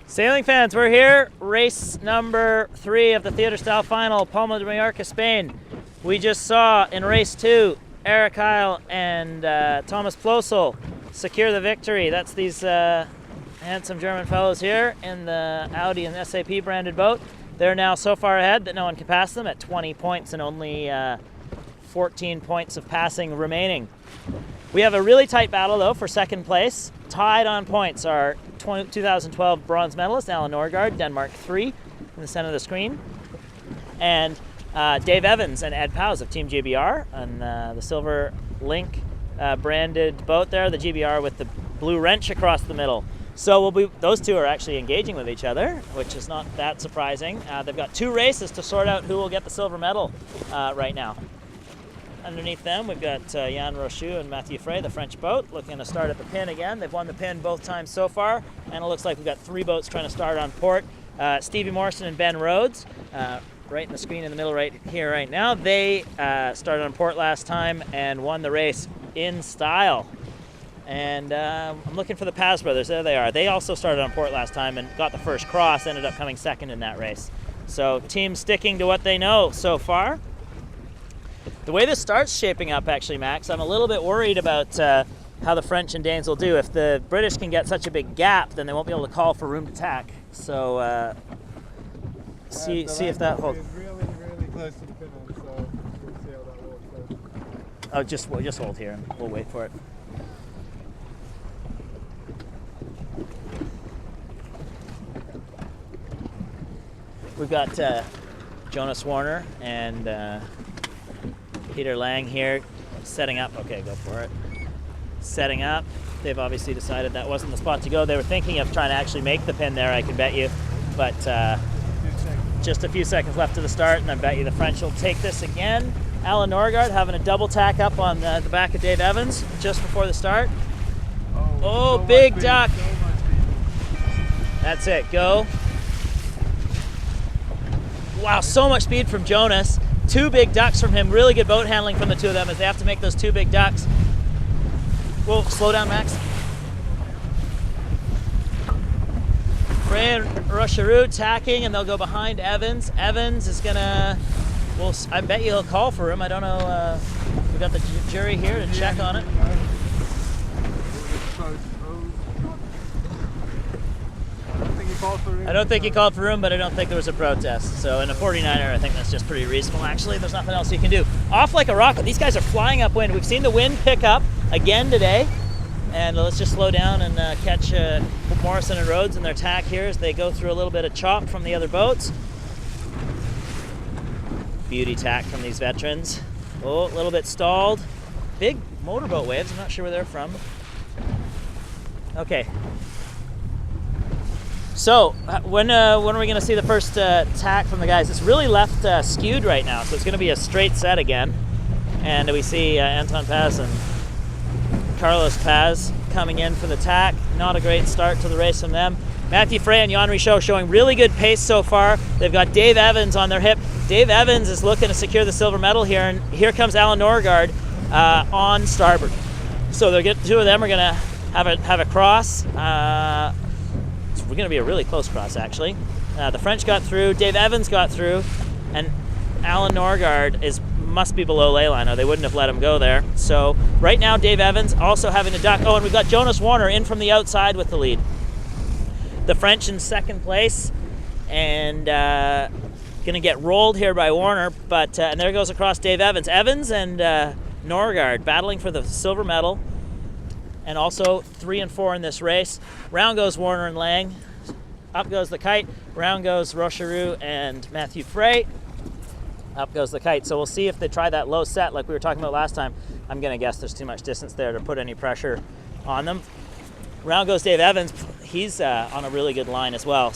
Sailing fans, we're here. Race number 3 of the theater style final, Palma de Mallorca, Spain. We just saw in race 2, Eric Heil and Thomas Plosel secure the victory. That's these handsome German fellows here in the Audi and SAP branded boat. They're now so far ahead that no one can pass them at 20 points and only 14 points of passing remaining. We have a really tight battle though for second place. Tied on points are 2012 bronze medalist Alan Norgard, Denmark 3 in the center of the screen, and Dave Evans and Ed Powes of Team GBR on the Silver Link branded boat there, the GBR with the blue wrench across the middle. So those two are actually engaging with each other, which is not that surprising. They've got 2 races to sort out who will get the silver medal right now. Underneath them, we've got Jan Rochu and Mathieu Frey, the French boat, looking to start at the pin again. They've won the pin both times so far, and it looks like we've got 3 boats trying to start on port. Stevie Morrison and Ben Rhodes, right in the screen in the middle right here right now. They started on port last time and won the race in style. And I'm looking for the Paz brothers. There they are. They also started on port last time and got the first cross, ended up coming second in that race. So team sticking to what they know so far. The way this starts shaping up, actually, Max, I'm a little bit worried about how the French and Danes will do. If the British can get such a big gap, then they won't be able to call for room to tack. So see if that holds. Really, really close to the pin end, so we'll see how that works. Oh, just hold here and we'll wait for it. We've got Jonas Warner and Peter Lang here setting up. Okay, go for it. Setting up. They've obviously decided that wasn't the spot to go. They were thinking of trying to actually make the pin there, I can bet you. But just a few seconds left to the start, and I bet you the French will take this again. Alan Norgard having a double tack up on the back of Dave Evans just before the start. Oh, so big duck. That's it, go. Wow, so much speed from Jonas. 2 big ducks from him. Really good boat handling from the 2 of them as they have to make those 2 big ducks. Whoa, slow down, Max. Frey and Rocheroux tacking, and they'll go behind Evans. Evans is gonna, well, I bet you he'll call for him. I don't know, we got the jury here to check on it. I don't think he called for room, but I don't think there was a protest. So in a 49er, I think that's just pretty reasonable, actually. There's nothing else you can do. Off like a rocket. These guys are flying upwind. We've seen the wind pick up again today. And let's just slow down and catch Morrison and Rhodes in their tack here as they go through a little bit of chop from the other boats. Beauty tack from these veterans. Oh, a little bit stalled. Big motorboat waves. I'm not sure where they're from. Okay. So, when are we going to see the first tack from the guys? It's really left skewed right now, so it's going to be a straight set again. And we see Anton Paz and Carlos Paz coming in for the tack. Not a great start to the race from them. Mathieu Frey and Jan Richaud showing really good pace so far. They've got Dave Evans on their hip. Dave Evans is looking to secure the silver medal here, and here comes Alan Norgard on starboard. So the 2 of them are going to have a cross. We're going to be a really close cross, actually. The French got through, Dave Evans got through, and Alan Norgard must be below ley line, or they wouldn't have let him go there. So right now, Dave Evans also having to duck. Oh, and we've got Jonas Warner in from the outside with the lead. The French in second place, and going to get rolled here by Warner, but and there goes across Dave Evans. Evans and Norgard battling for the silver medal. And also 3 and 4 in this race. Round goes Warner and Lang. Up goes the kite. Round goes Rocheroux and Mathieu Frey. Up goes the kite. So we'll see if they try that low set like we were talking about last time. I'm going to guess there's too much distance there to put any pressure on them. Round goes Dave Evans. He's on a really good line as well.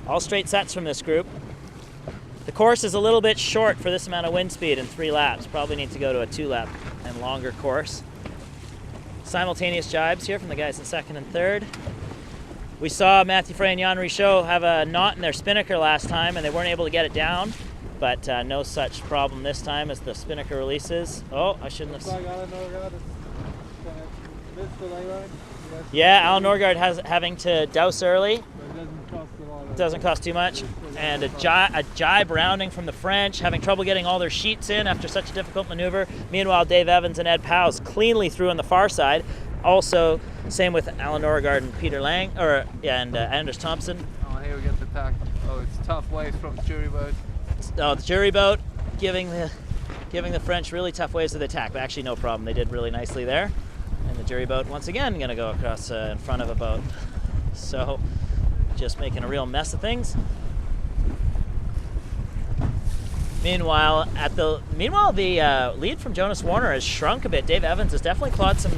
All straight sets from this group. The course is a little bit short for this amount of wind speed in 3 laps. Probably need to go to a 2-lap and longer course. Simultaneous jibes here from the guys in second and third. We saw Mathieu Frey and Jan Richaud have a knot in their spinnaker last time, and they weren't able to get it down. but no such problem this time as the spinnaker releases. Oh, I shouldn't have. Like Alan Norgard is kind of missed the lay line. Yeah, Alan Norgard having to douse early. But it doesn't cost a lot. It doesn't cost too much. And a jibe rounding from the French, having trouble getting all their sheets in after such a difficult maneuver. Meanwhile, Dave Evans and Ed Powell's cleanly through on the far side. Also, same with Alan Norgard and Peter Lang, and Anders Thompson. Oh, here we get the tack. Oh, it's tough waves from the jury boat. Oh, the jury boat giving the French really tough waves of the attack, but actually no problem. They did really nicely there. And the jury boat once again going to go across in front of a boat. So just making a real mess of things. Meanwhile, the lead from Jonas Warner has shrunk a bit. Dave Evans has definitely clawed some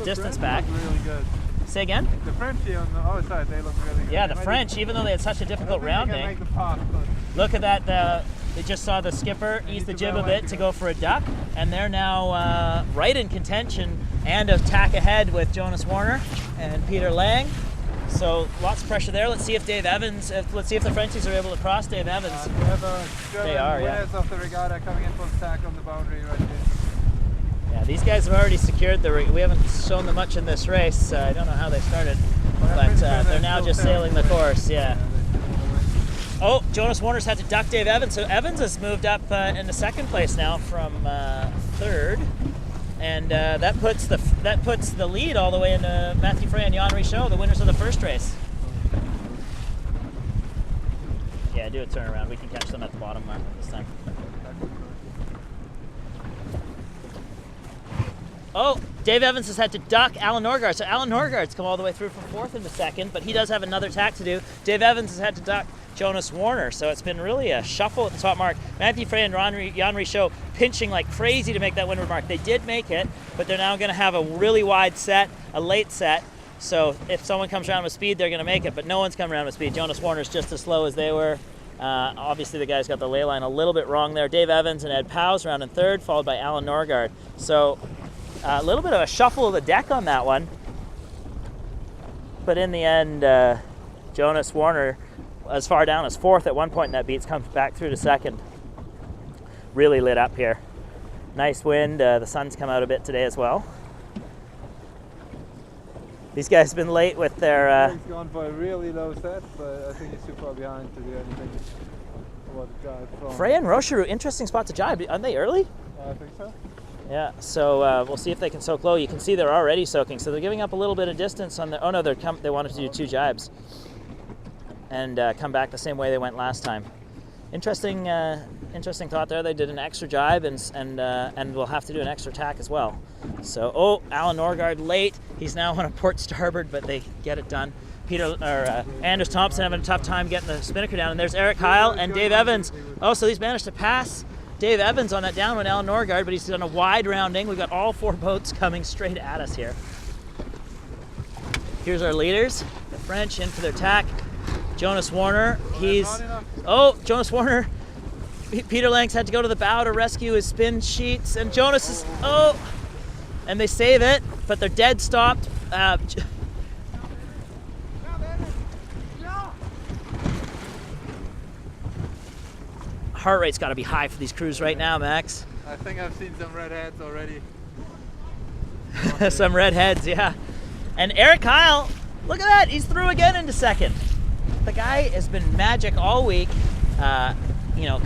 distance back. Really good. Say again? The Frenchie on the other side, they look really good. Yeah, the French, even though they had such a difficult rounding. Make the pass, but look at that. They just saw the skipper ease the jib a bit to go for a duck, and they're now right in contention and a tack ahead with Jonas Warner and Peter Lang. So lots of pressure there. Let's see if Dave Evans. Let's see if the Frenchies are able to cross Dave Evans. we have a They are, yeah. winners of the regatta coming in for the tack on the boundary right there. Yeah, these guys have already secured we haven't shown them much in this race. I don't know how they started, but they're now just sailing the course. Yeah. Oh, Jonas Warner's had to duck Dave Evans. So Evans has moved up into second place now from third, and that puts the lead all the way into Matthew Frey and Jan Richaud, the winners of the first race. Yeah, do a turnaround. We can catch them at the bottom mark this time. Oh, Dave Evans has had to duck Alan Norgard. So Alan Norgard's come all the way through from fourth into second, but he does have another tack to do. Dave Evans has had to duck Jonas Warner. So it's been really a shuffle at the top mark. Matthew Frey and Jan Richaud pinching like crazy to make that windward mark. They did make it, but they're now going to have a really wide set, a late set. So if someone comes around with speed, they're going to make it, but no one's come around with speed. Jonas Warner's just as slow as they were. Obviously, the guys got the ley line a little bit wrong there. Dave Evans and Ed Powell's round in third, followed by Alan Norgard. So a little bit of a shuffle of the deck on that one. But in the end, Jonas Warner, as far down as fourth at one point in that beats, comes back through to second. Really lit up here. Nice wind. The sun's come out a bit today as well. These guys have been late with their... He's gone for a really low set, but I think he's too far behind to do anything about the drive from. Frey and Rocheroux, interesting spot to jibe. Aren't they early? I think so. Yeah, so we'll see if they can soak low. You can see they're already soaking, so they're giving up a little bit of distance on the. Oh no, they wanted to do two jibes and come back the same way they went last time. Interesting thought there. They did an extra jibe and we'll have to do an extra tack as well. So Alan Norgard late. He's now on a port starboard, but they get it done. Anders Thompson having a tough time getting the spinnaker down, and there's Eric Kyle and Dave Evans. Oh, so he's managed to pass Dave Evans on that downwind Alan Norgard, but he's done a wide rounding. We've got all four boats coming straight at us here. Here's our leaders, the French in for their tack. Jonas Warner, Jonas Warner. Peter Lang's had to go to the bow to rescue his spin sheets, and Jonas is, and they save it, but they're dead stopped. Heart rate's got to be high for these crews right now, Max. I think I've seen some red heads already. Some red heads, yeah. And Eric Kyle, look at that, he's through again into second. The guy has been magic all week.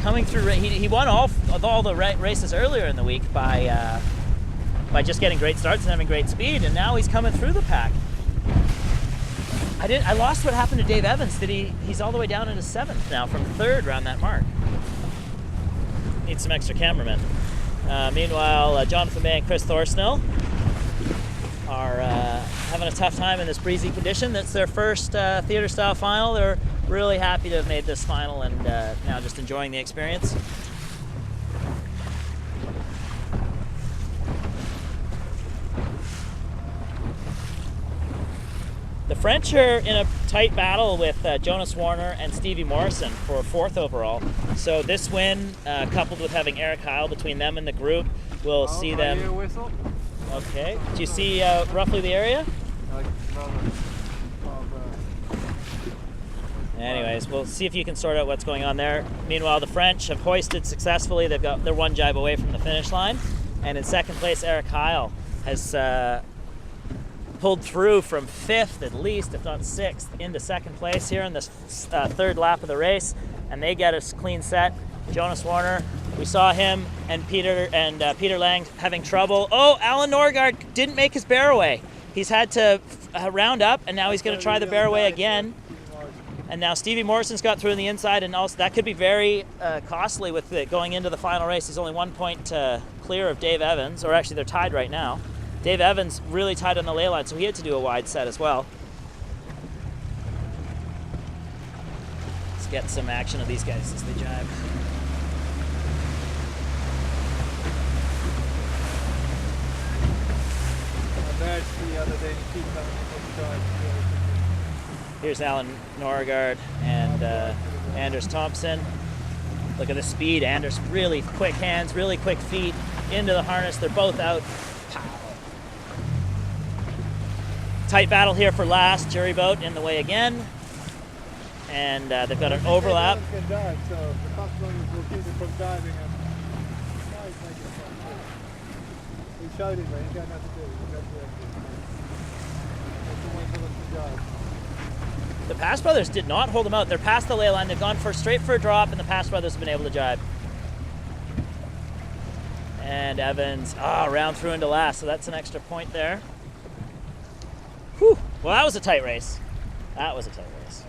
Coming through. He won all the races earlier in the week by just getting great starts and having great speed, and now he's coming through the pack. I lost what happened to Dave Evans. He's all the way down into seventh now from third around that mark. Need some extra cameramen. Meanwhile, Jonathan May and Chris Thorsnell are having a tough time in this breezy condition. That's their first theater style final. They're really happy to have made this final and now just enjoying the experience. The French are in a tight battle with Jonas Warner and Stevie Morrison for fourth overall. So this win, coupled with having Eric Kyle between them and the group, will see them. Whistle. Okay. Do you see roughly the area? Like Anyways, we'll see if you can sort out what's going on there. Meanwhile, the French have hoisted successfully. They're one jibe away from the finish line. And in second place, Eric Heil has pulled through from 5th at least, if not 6th, into second place here in this third lap of the race. And they get a clean set. Jonas Warner, we saw him and Peter Lang having trouble. Oh, Alan Norgard didn't make his bearaway. He's had to round up, and now he's going to try the bearaway again. And now Stevie Morrison's got through on the inside, and also that could be very costly with it going into the final race. He's only 1 point clear of Dave Evans, or actually they're tied right now. Dave Evans really tied on the lay line, so he had to do a wide set as well. Let's get some action of these guys as they jibe. There's the other Danish team coming in from the drive. Here's Alan Norgard and Anders Thompson. Look at the speed. Anders, really quick hands, really quick feet into the harness. They're both out. Pow. Tight battle here for last. Jury boat in the way again. And they've got an overlap. Can dive, so the fast runners will keep him from diving. And he showed him, but he got nothing to do. He got to do wait for them to dive. The Pass Brothers did not hold them out. They're past the ley line. They've gone straight for a drop, and the Pass Brothers have been able to jibe. And Evans, round through into last, so that's an extra point there. Whew. Well, that was a tight race. That was a tight race.